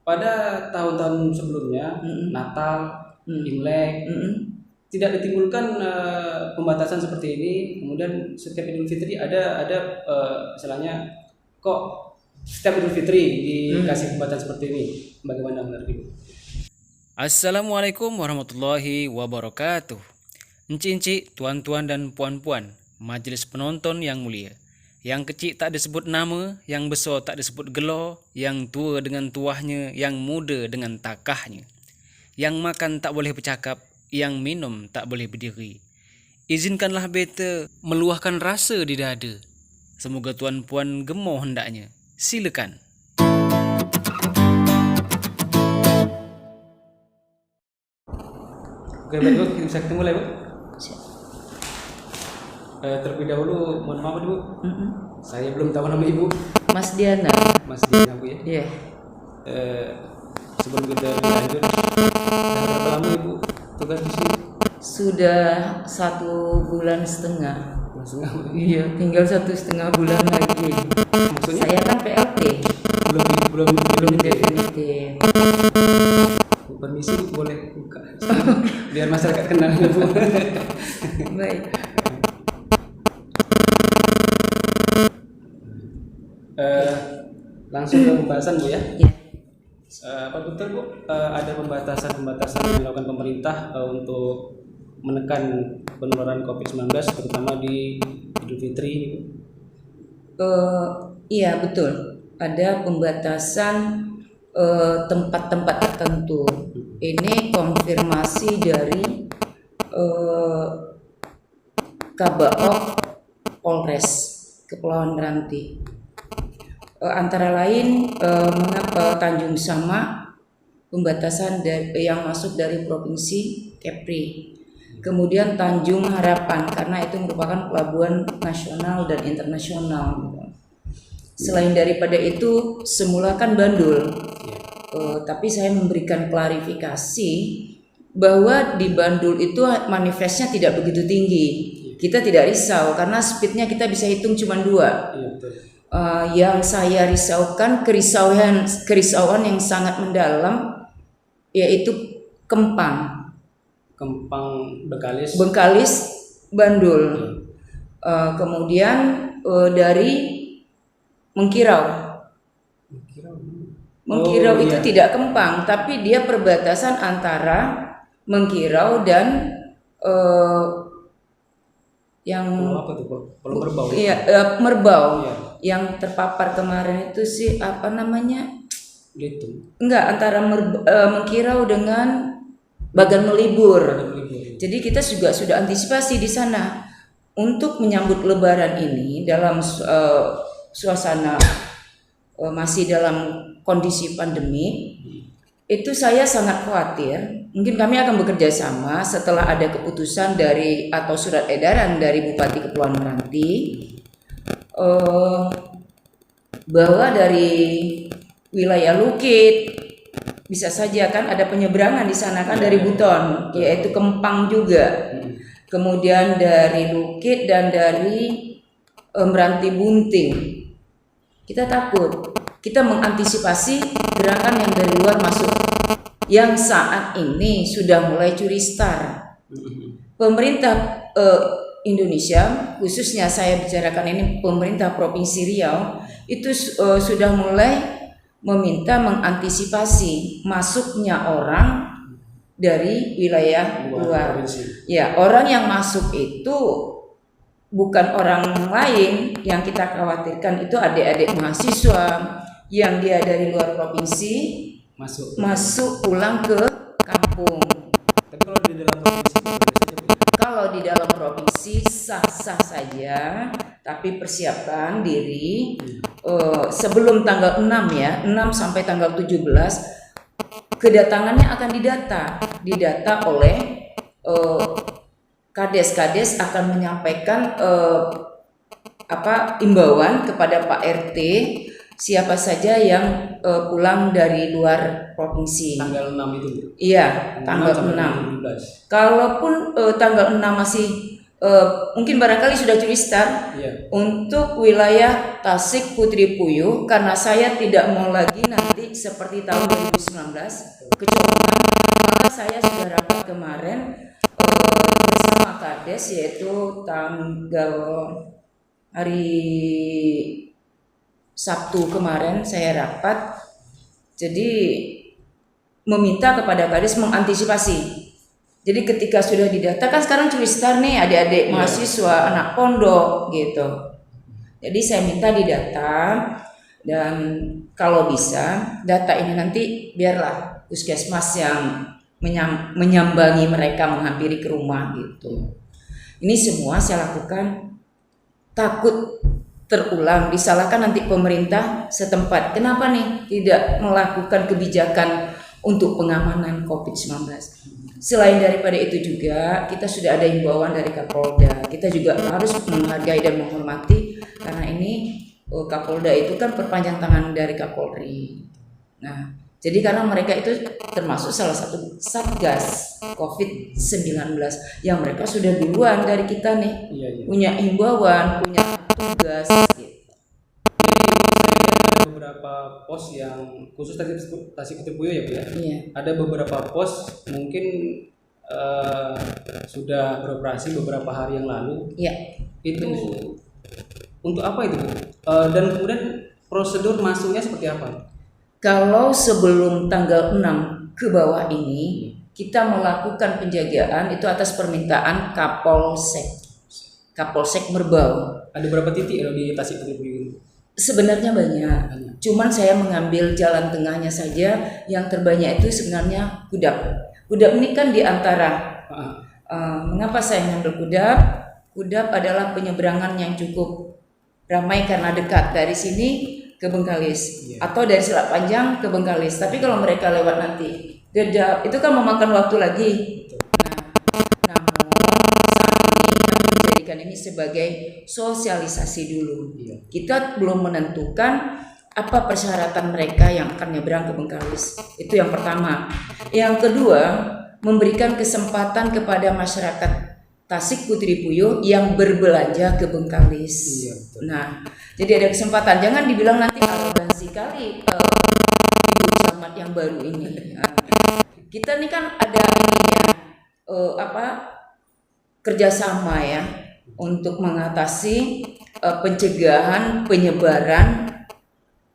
pada tahun-tahun sebelumnya, Natal, Imlek, tidak ditimbulkan pembatasan seperti ini. Kemudian setiap Idul Fitri ada istilahnya kok setiap Idul Fitri dikasih pembatasan seperti ini. Bagaimana menurut Ibu? Assalamualaikum warahmatullahi wabarakatuh. Enci-enci, tuan-tuan dan puan-puan, majelis penonton yang mulia. Yang kecil tak disebut nama, yang besar tak disebut gelo, yang tua dengan tuahnya, yang muda dengan takahnya. Yang makan tak boleh bercakap, yang minum tak boleh berdiri. Izinkanlah beta meluahkan rasa di dada. Semoga tuan-puan gemar hendaknya. Silakan. Oke, baik Bu, kita bisa ketemu lah Bu. Terlebih dahulu mohon maaf Bu, saya belum tahu nama Ibu. Mas Diana. Mas Diana Bu ya. Iya. Sebelum kita lanjut, berapa lama Ibu tugas di sini? Sudah 1,5 bulan. Langsung Bu. Iya, tinggal 1,5 bulan lagi. Maksudnya Saya kan PLT. belum Definitif. permisi Bu, boleh buka biar masyarakat kenal Bu. Baik. Langsung ke pembahasan Bu ya. Ya. Apa betul Bu, ada pembatasan yang dilakukan pemerintah untuk menekan penularan COVID-19 terutama di Idul Fitri ini Bu? Iya betul. Ada pembatasan tempat-tempat tertentu. Ini konfirmasi dari Kabaok Polres Kepulauan Meranti. Antara lain mengapa Tanjung Sama pembatasan yang masuk dari provinsi Kepri, kemudian Tanjung Harapan karena itu merupakan pelabuhan nasional dan internasional. Selain daripada itu semula kan Bandul, tapi saya memberikan klarifikasi bahwa di Bandul itu manifestnya tidak begitu tinggi. Kita tidak risau karena speednya kita bisa hitung cuma 2. Iya betul. Yang saya risaukan kerisauan yang sangat mendalam yaitu Kempang, Bengkalis, Bandul. Kemudian dari Mengkirau itu tidak Kempang, tapi dia perbatasan antara Mengkirau dan yang Merbau. Iya, Merbau. Iya. Yang terpapar kemarin itu sih apa namanya? Gitu. Enggak, antara Mengkirau dengan Bagan Melibur. Jadi kita juga sudah antisipasi di sana untuk menyambut Lebaran ini dalam suasana masih dalam kondisi pandemi. Itu saya sangat khawatir. Mungkin kami akan bekerja sama setelah ada keputusan dari atau surat edaran dari Bupati Kepulauan Meranti bahwa dari wilayah Lukit bisa saja kan ada penyeberangan di sana kan dari Buton, yaitu Kempang juga. Kemudian dari Lukit dan dari Meranti Bunting. Kita takut. Kita mengantisipasi gerakan yang dari luar masuk yang saat ini sudah mulai curi star. Pemerintah Indonesia, khususnya saya bicarakan ini pemerintah Provinsi Riau, itu sudah mulai meminta mengantisipasi masuknya orang dari wilayah luar. Ya, orang yang masuk itu bukan orang lain yang kita khawatirkan, itu adik-adik mahasiswa yang dia dari luar provinsi masuk pulang ke kampung. Tapi kalau di dalam provinsi sah-sah saja, tapi persiapkan diri sebelum tanggal 6 ya, 6 sampai tanggal 17 kedatangannya akan didata oleh Kades akan menyampaikan imbauan kepada Pak RT siapa saja yang pulang dari luar provinsi. Tanggal 6 itu? Iya, tanggal 6. Kalaupun tanggal 6 masih mungkin barangkali sudah curi start untuk wilayah Tasik Putri Puyuh, karena saya tidak mau lagi nanti seperti tahun 2019 kecolongan, maka saya sudah rapat kemarin bersama Kades, yaitu tanggal hari Sabtu kemarin saya rapat, jadi meminta kepada Kades mengantisipasi. Jadi ketika sudah didata, kan sekarang curi start nih adik-adik mahasiswa, anak pondok gitu. Jadi saya minta didata, dan kalau bisa data ini nanti biarlah puskesmas yang menyambangi mereka, menghampiri ke rumah gitu. Ini semua saya lakukan takut terulang, disalahkan nanti pemerintah setempat. Kenapa nih tidak melakukan kebijakan untuk pengamanan COVID-19? Selain daripada itu juga kita sudah ada himbauan dari Kapolda. Kita juga harus menghargai dan menghormati, karena ini Kapolda itu kan perpanjang tangan dari Kapolri. Nah, jadi karena mereka itu termasuk salah satu satgas COVID-19 yang mereka sudah duluan dari kita nih, punya himbauan, punya tugas gitu. Beberapa pos yang khusus Tasik Putri Puyuh ya Bu ya. Iya. Ada beberapa pos mungkin sudah beroperasi beberapa hari yang lalu. Iya. Itu untuk apa itu Bu? Dan kemudian prosedur masuknya seperti apa? Kalau sebelum tanggal 6 ke bawah ini kita melakukan penjagaan itu atas permintaan Kapolsek Merbau. Ada berapa titik di Tasik Putri Puyuh? Sebenarnya banyak. Cuman saya mengambil jalan tengahnya saja. Yang terbanyak itu sebenarnya Kudap. Kudap ini kan di antara. Mengapa saya mengambil Kudap? Kudap adalah penyeberangan yang cukup ramai karena dekat dari sini ke Bengkalis, atau dari Selat Panjang ke Bengkalis. Tapi kalau mereka lewat nanti Dedap, itu kan memakan waktu lagi. Nah, namun ini sebagai sosialisasi dulu. Kita belum menentukan apa persyaratan mereka yang akan nyebrang ke Bengkalis. Itu yang pertama. Yang kedua, memberikan kesempatan kepada masyarakat Tasik Putri Puyuh yang berbelanja ke Bengkalis. Nah, jadi ada kesempatan. Jangan dibilang nanti arogansi kali Ibu Camat yang baru ini. Nah, kita nih kan ada kerjasama ya, untuk mengatasi pencegahan penyebaran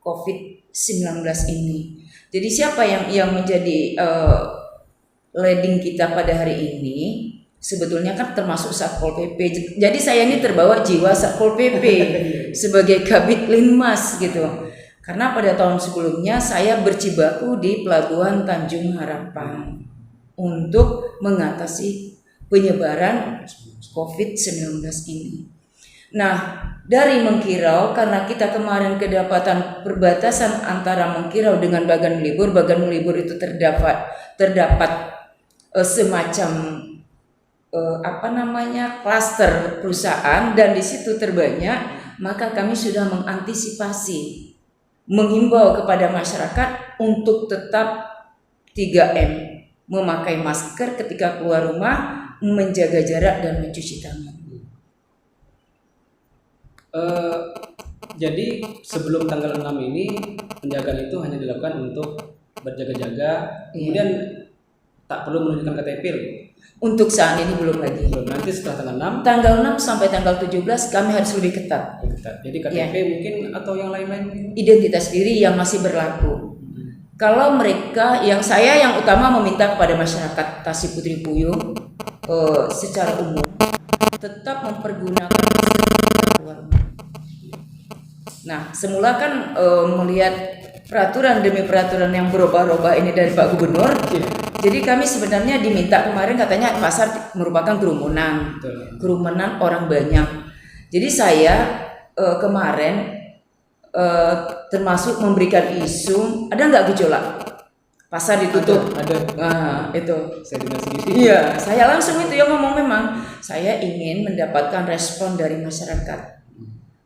COVID-19 ini. Jadi siapa yang menjadi leading kita pada hari ini? Sebetulnya kan termasuk Satpol PP. Jadi saya ini terbawa jiwa Satpol PP sebagai Kabid Linmas gitu. Karena pada tahun sebelumnya saya berjibaku di Pelabuhan Tanjung Harapan untuk mengatasi penyebaran COVID-19 ini. Nah, dari Mengkirau, karena kita kemarin kedapatan perbatasan antara Mengkirau dengan Bagan Melibur itu terdapat semacam klaster perusahaan, dan di situ terbanyak, maka kami sudah mengantisipasi, menghimbau kepada masyarakat untuk tetap 3M, memakai masker ketika keluar rumah, menjaga jarak dan mencuci tangan. Jadi sebelum tanggal 6 ini penjagaan itu hanya dilakukan untuk berjaga-jaga, kemudian tak perlu menunjukkan KTP. Untuk saat ini belum lagi. Nanti setelah tanggal 6. Tanggal 6 sampai tanggal 17 kami harus lebih ketat. Jadi KTP mungkin atau yang lain-lain. Identitas diri yang masih berlaku. Kalau mereka, yang utama meminta kepada masyarakat Tasik Putri Puyuh secara umum tetap mempergunakan keluar rumah. Nah, semula kan melihat peraturan demi peraturan yang berubah-ubah ini dari Pak Gubernur. Jadi kami sebenarnya diminta kemarin, katanya pasar merupakan kerumunan orang banyak. Jadi saya kemarin termasuk memberikan isu, ada nggak gejolak? Pasar ditutup. Ada. Nah, itu. Saya dengar sendiri. Iya, saya langsung itu yang ngomong, memang saya ingin mendapatkan respon dari masyarakat.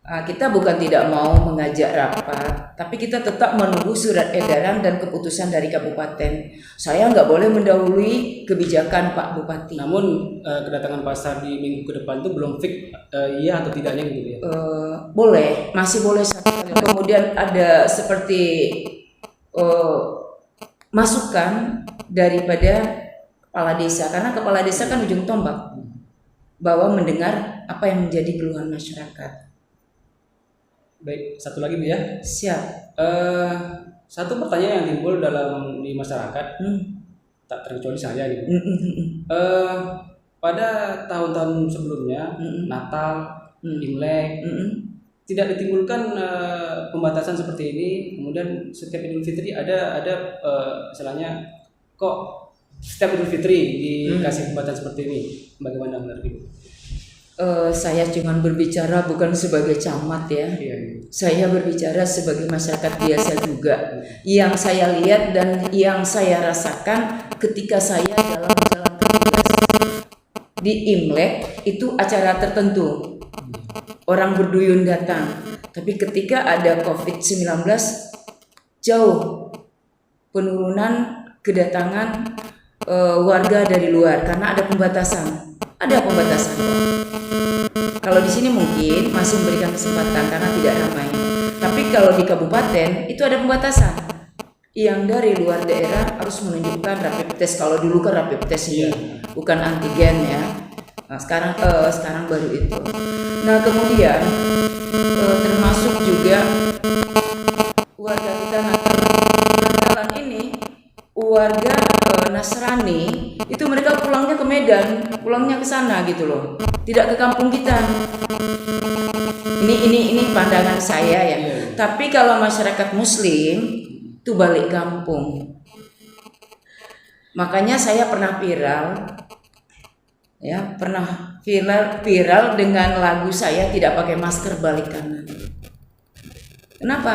Kita bukan tidak mau mengajak rapat, tapi kita tetap menunggu surat edaran dan keputusan dari kabupaten. Saya nggak boleh mendahului kebijakan Pak Bupati. Namun kedatangan Pak Sar di minggu ke depan itu belum fix iya atau tidaknya gitu ya? Boleh, masih boleh satu kali. Kemudian ada seperti masukan daripada kepala desa, karena kepala desa kan ujung tombak bahwa mendengar apa yang menjadi keluhan masyarakat. Baik, satu lagi Bu ya. Siap. Satu pertanyaan yang timbul di masyarakat, tak terkecuali saya nih. Pada tahun-tahun sebelumnya, Natal, Imlek, tidak ditimbulkan pembatasan seperti ini. Kemudian setiap Idul Fitri ada misalnya kok setiap Idul Fitri dikasih pembatasan seperti ini. Bagaimana menurut Ibu? Saya cuma berbicara bukan sebagai camat ya. Saya berbicara sebagai masyarakat biasa juga. Yang saya lihat dan yang saya rasakan ketika saya dalam menjalankan tugas di Imlek itu acara tertentu. Orang berduyun datang. Tapi ketika ada COVID-19 jauh penurunan kedatangan warga dari luar karena ada pembatasan. Ada pembatasan. Kalau di sini mungkin masih memberikan kesempatan karena tidak ramai. Tapi kalau di kabupaten itu ada pembatasan. Yang dari luar daerah harus menunjukkan rapid test. Kalau dulu kan rapid test ini bukan antigen ya. Nah, sekarang baru itu. Nah, kemudian termasuk juga warga kita Natalan ini warga Nasrani itu mereka pulangnya ke Medan, pulangnya ke sana gitu loh, tidak ke kampung kita. Ini pandangan saya ya. Tapi kalau masyarakat Muslim itu balik kampung. Makanya saya pernah viral dengan lagu saya tidak pakai masker balik kanan. Kenapa?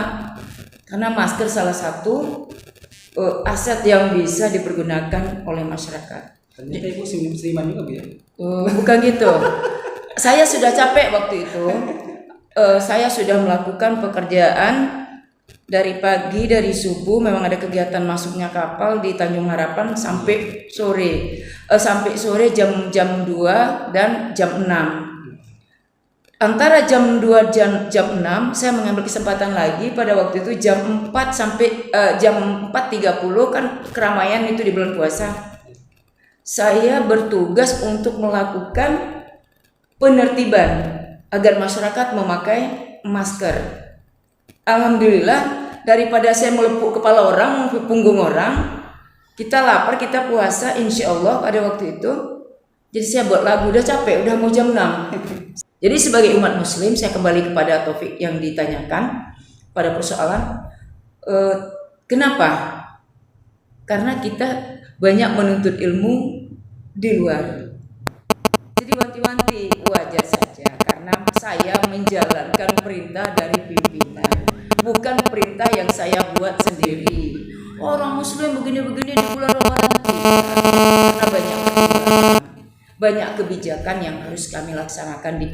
Karena masker salah satu aset yang bisa dipergunakan oleh masyarakat. Ternyata Ibu seniman juga Bu ya? Bukan gitu. Saya sudah capek waktu itu. Saya sudah melakukan pekerjaan dari pagi, dari subuh memang ada kegiatan masuknya kapal di Tanjung Harapan sampai sore. Sampai sore jam 2 dan jam 6. Antara jam 2 dan jam 6 saya mengambil kesempatan lagi pada waktu itu jam 4 sampai jam 4.30 kan keramaian itu di bulan puasa. Saya bertugas untuk melakukan penertiban agar masyarakat memakai masker. Alhamdulillah daripada saya melepuk kepala orang, punggung orang, kita lapar, kita puasa insya Allah pada waktu itu. Jadi saya buat lagu, udah capek, udah mau jam 6. Jadi sebagai umat muslim saya kembali kepada topik yang ditanyakan pada persoalan kenapa? Karena kita banyak menuntut ilmu di luar. Jadi wanti-wanti wajar saja karena saya menjalankan perintah dari pimpinan, bukan perintah yang saya buat sendiri. Orang muslim begini-begini di bulan Ramadan karena banyak kebijakan yang harus kami laksanakan di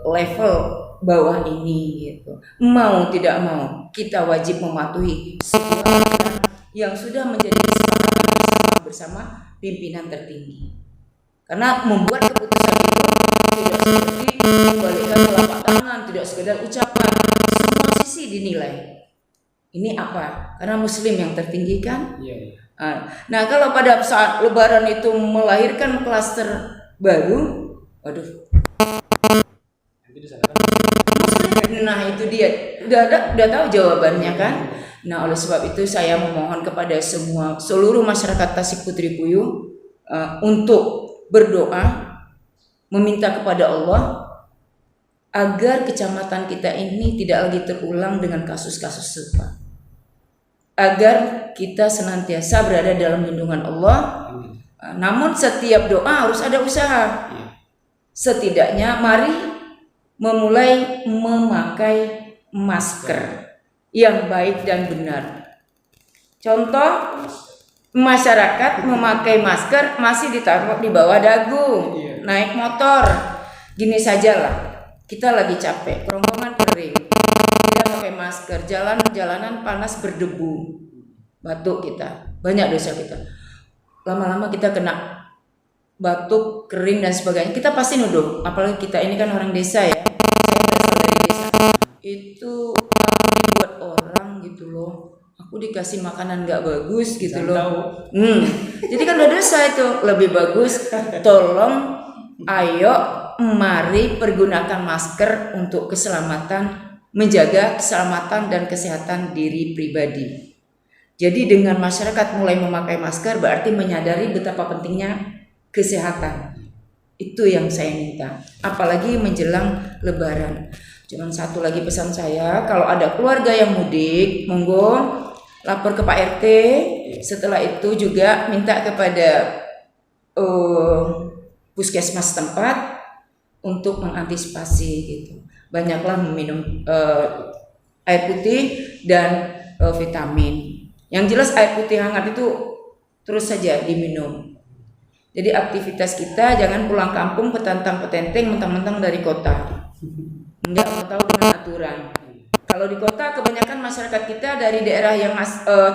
level bawah ini gitu. Mau tidak mau kita wajib mematuhi sebuah aturan yang sudah menjadi kesepakatan bersama pimpinan tertinggi. Karena membuat keputusan itu tidak seperti membalikkan telapak tangan, tidak sekedar ucapan, semua sisi dinilai. Ini apa? Karena muslim yang tertinggi kan? Nah, kalau pada saat lebaran itu melahirkan klaster baru, waduh. Nah, itu dia. Udah tahu jawabannya kan? Nah, oleh sebab itu saya memohon kepada seluruh masyarakat Tasik Putri Puyuh untuk berdoa meminta kepada Allah agar kecamatan kita ini tidak lagi terulang dengan kasus-kasus serupa. Agar kita senantiasa berada dalam lindungan Allah. Namun setiap doa harus ada usaha. Setidaknya mari memulai memakai masker yang baik dan benar. Contoh, masyarakat memakai masker masih ditaruh di bawah dagu, naik motor. Gini sajalah. kita lagi capek, kerongkongan kering, tidak pakai masker, jalanan panas berdebu, batuk kita, banyak dosa kita. Lama-lama kita kena batuk, kering dan sebagainya. Kita pasti nuduh, apalagi kita ini kan orang desa ya. Saya berasal dari desa. Itu aku dibuat orang gitu loh. Aku dikasih makanan nggak bagus gitu loh. Jadi kan udah dosa itu. Lebih bagus, tolong, ayo, mari pergunakan masker untuk keselamatan, menjaga keselamatan dan kesehatan diri pribadi. Jadi dengan masyarakat mulai memakai masker berarti menyadari betapa pentingnya kesehatan. Itu yang saya minta. Apalagi menjelang Lebaran. Cuman satu lagi pesan saya, kalau ada keluarga yang mudik, monggo lapor ke Pak RT. Setelah itu juga minta kepada puskesmas tempat untuk mengantisipasi gitu. Banyaklah meminum air putih dan vitamin. Yang jelas air putih hangat itu terus saja diminum. Jadi aktivitas kita jangan pulang kampung petantang-petenteng mentang-mentang dari kota. Enggak mau tahu dengan aturan. Kalau di kota kebanyakan masyarakat kita dari daerah yang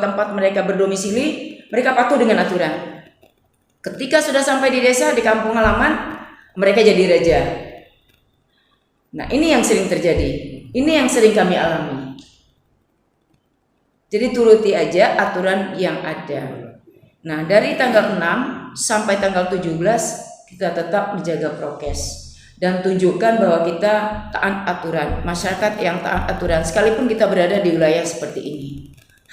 tempat mereka berdomisili, mereka patuh dengan aturan. Ketika sudah sampai di desa, di kampung halaman, mereka jadi raja. Nah, ini yang sering terjadi. Ini yang sering kami alami. Jadi turuti aja aturan yang ada. Nah, dari tanggal 6 sampai tanggal 17 kita tetap menjaga prokes. Dan tunjukkan bahwa kita taat aturan, masyarakat yang taat aturan sekalipun kita berada di wilayah seperti ini.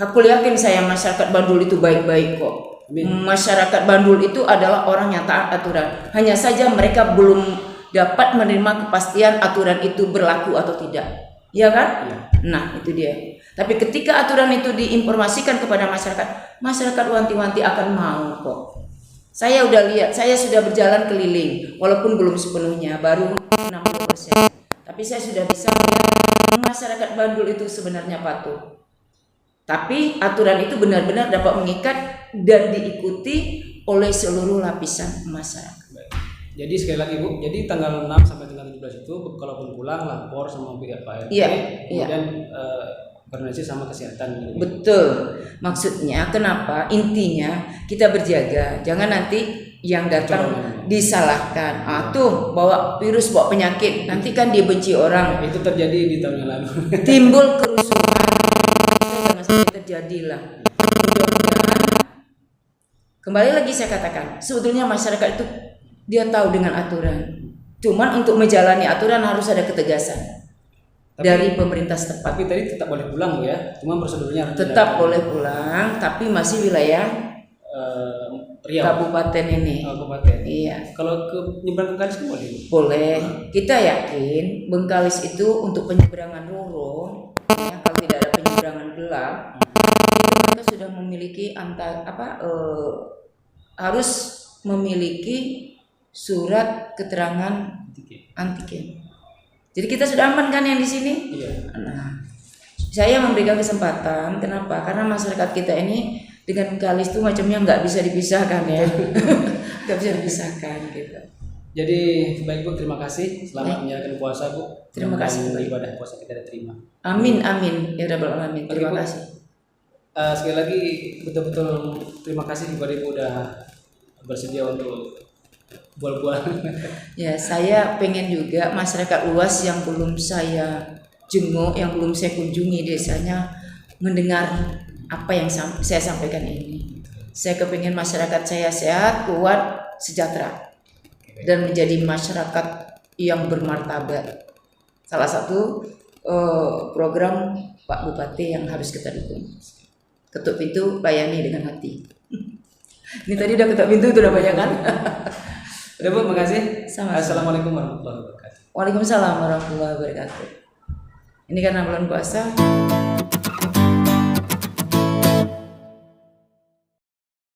Aku yakin saya masyarakat Bandul itu baik-baik kok. Masyarakat Bandul itu adalah orang yang taat aturan. Hanya saja mereka belum dapat menerima kepastian aturan itu berlaku atau tidak. Ya kan? Ya. Nah, itu dia. Tapi ketika aturan itu diinformasikan kepada masyarakat, masyarakat wanti-wanti akan mau kok. Saya udah lihat, saya sudah berjalan keliling, walaupun belum sepenuhnya, baru 60%. Tapi saya sudah bisa melihat masyarakat Bandul itu sebenarnya patuh. Tapi aturan itu benar-benar dapat mengikat dan diikuti oleh seluruh lapisan masyarakat. Jadi sekali lagi Bu, jadi tanggal 6 sampai tanggal 17 itu kalaupun pulang lapor sama pihak Pak RT, kemudian koordinasi sama kesehatan. Betul. Maksudnya kenapa? Intinya kita berjaga. Jangan nanti yang datang disalahkan. Tuh bawa virus, bawa penyakit. Nanti kan dia benci orang. Itu terjadi di tahun yang lalu. Timbul kerusuhan. Jangan sampai terjadilah. Mudah-mudahan. Kembali lagi saya katakan, sebetulnya masyarakat itu dia tahu dengan aturan. Cuman untuk menjalani aturan harus ada ketegasan dari pemerintah setempat. Tapi tadi tetap boleh pulang ya, cuma prosedurnya tetap boleh pulang, tapi masih wilayah Riau. Kabupaten ini. Kabupaten. Iya. Kalau ke nyebrang Bengkalis kan boleh? Boleh. Kita yakin Bengkalis itu untuk penyeberangan Roro, ya, kalau tidak ada penyeberangan gelap, itu mereka sudah memiliki harus memiliki surat keterangan antigen. Jadi kita sudah aman kan yang di sini? Iya. Nah, saya memberikan kesempatan. Kenapa? Karena masyarakat kita ini dengan Bengkalis itu macamnya nggak bisa dipisahkan ya, nggak bisa dipisahkan gitu. Jadi baik Bu, terima kasih. Selamat menjalankan puasa Bu. Terima kasih. Ibadah puasa kita diterima. Amin amin ya rabbal alamin. Terima kasih. Sekali lagi betul-betul terima kasih kepada Ibu udah bersedia untuk bual-bual. Ya, saya pengen juga masyarakat luas yang belum saya jenguk, yang belum saya kunjungi desanya, mendengar apa yang saya sampaikan ini. Saya kepingin masyarakat saya sehat, kuat, sejahtera, dan menjadi masyarakat yang bermartabat. Salah satu program Pak Bupati yang harus kita dukung. Ketuk pintu, layani dengan hati. Ini tadi udah ketuk pintu, itu udah banyak kan? Udah Bu, makasih. Sama-sama. Assalamualaikum warahmatullahi wabarakatuh. Waalaikumsalam warahmatullahi wabarakatuh. Ini karena bulan puasa.